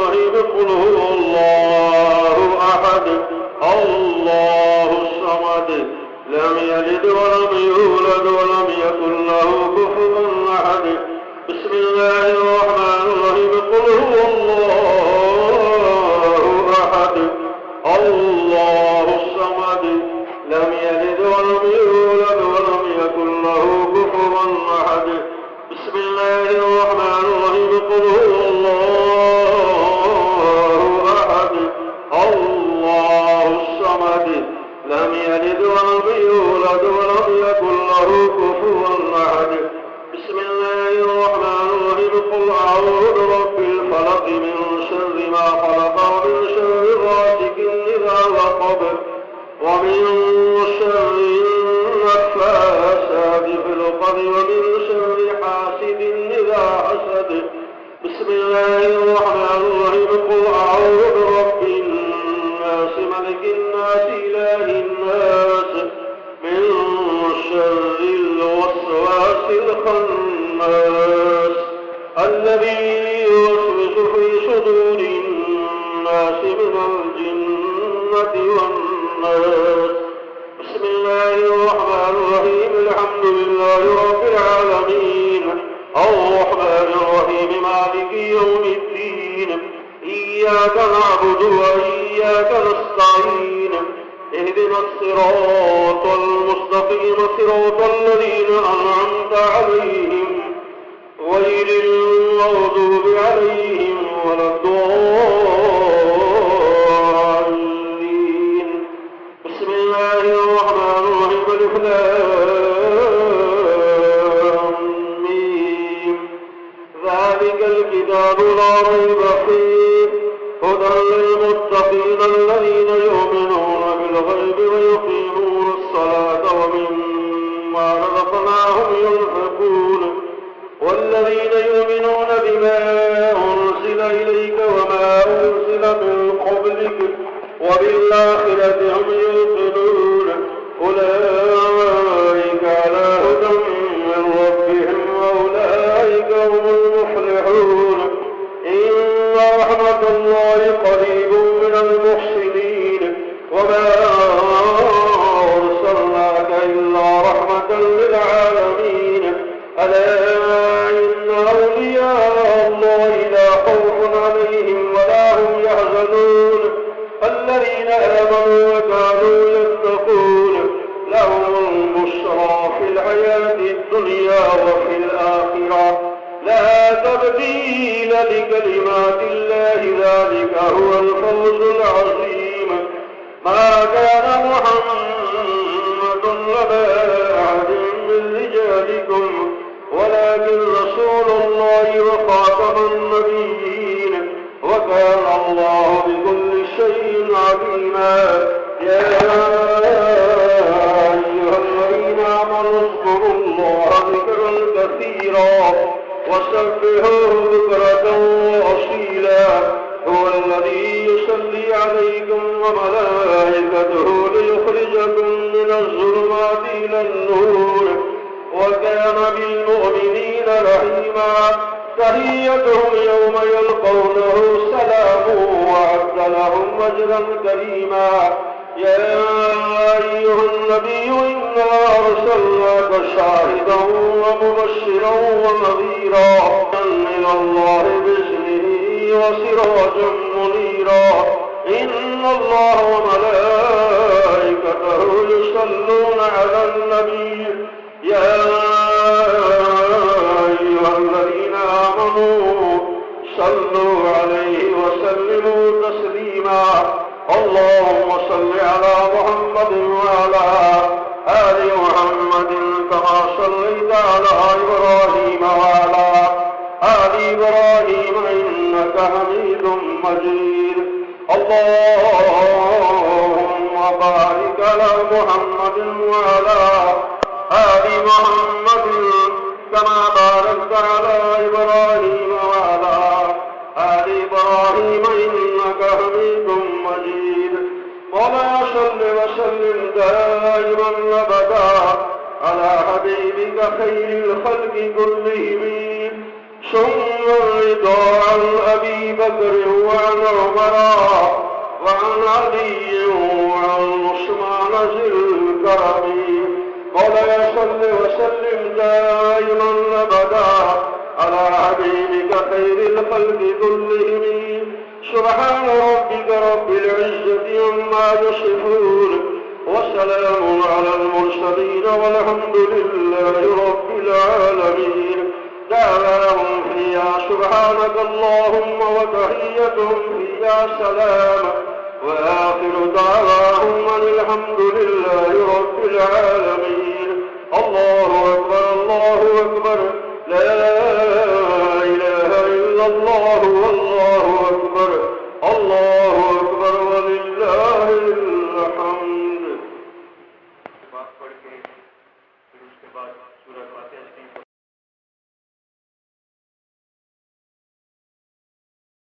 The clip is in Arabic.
الرحيم قل هو الله أحد الله الصمد لم يلد ولم يولد ولم يكن له كفوا أحد بسم الله الرحمن الرحيم قل هو الله أحد الله الصمد لم يلد ولم يولد ولم يكن له كفوا أحد بسم الله الرحمن الرحيم قل هو الله أحد الله الصمد لم يلد ولم يولد ولم يكن له كفوا أحد بسم الله الرحمن الرحيم قل أعوذ برب الفلق من شر ما خلق ومن شر غاسق إذا وقب ومن شر النفاثات في العقد ومن شر حاسد إذا حسد بسم الله الرحمن الرحيم قل أعوذ برب الناس ملك الناس إله الناس من شر الوسواس الخناس الذي يوسوس في صدور الناس من الجنة والناس بسم الله الرحمن الرحيم الحمد لله رب العالمين الرحمن الرحيم مالك يوم الدين إياك نعبد وإياك نستعين اهدنا الصراط المستقيم صراط الذين أنعمت عليهم غير المغضوب عليهم ولا الضالين بسم الله الرحمن الرحيم ألف لام ميم ذلك الكتاب لا ريب فيه هدى للمتقين الذين يؤمنون بالغيب ويقيمون الصلاة ومما رزقناهم ينفقون والذين يؤمنون بما أنزل إليك وما أنزل من قبلك وبالآخرة هم يوقنون أولئك على هدى من ربهم وأولئك هم المفلحون إن رحمة الله قريب من المحسنين وما أرسلناك إلا رحمة للعالمين ألا إن أولياء الله لا خوف عليهم ولا هم يحزنون الذين آمنوا وكانوا يتقون لهم البشرى في الحياة الدنيا وفي الآخرة لا تبديل لكلمات الله ذلك هو الفوز العظيم ما كان محمد أبا أحد من رجالكم ولكن رسول الله وخاتم النبيين وكان الله بكل شيء عليما يا أيها الذين آمنوا اذكروا الله ذكرا كثيرا وسبحوه بكرة وأصيلا هو الذي يصلي عليكم وملائكته ليخرجكم من الظلمات إلى النور وكان بالمؤمنين رحيما تحيتهم يوم يلقونه سلام وأعد لهم أجرا كريما يا أيها النبي إنا أرسلناك شاهدا ومبشرا ونذيرا إلى الله بإذنه وسراجا منيرا إن الله وملائكته يصلون على النبي يا أيها الذين آمنوا صلوا عليه وسلموا تسليما اللهم صل على محمد وعلى آل محمد كما صليت على إبراهيم وعلى آل إبراهيم إنك حميد مجيد اللهم بارك على محمد وعلى آل محمد كما باركت على إبراهيم وعلى آل إبراهيم إنك حميد مجيد ولا صل وسلم دائما أبدا على حبيبك خير الخلق كلهم ثم رضا عن أبي بكر بكر وعن عمر وعن علي وعن عثمان ذي الكرم مولاي صل وسلم دائما أبدا على حبيبك خير الخلق كلهم سبحان ربك رب العزة عما يصفون وسلام على المرسلين والحمد لله رب العالمين دعواهم فيها سبحانك اللهم وتحيتهم فيها سلام وآخر دعواهم أن الحمد لله رب العالمين الله أكبر الله أكبر لا إله إلا الله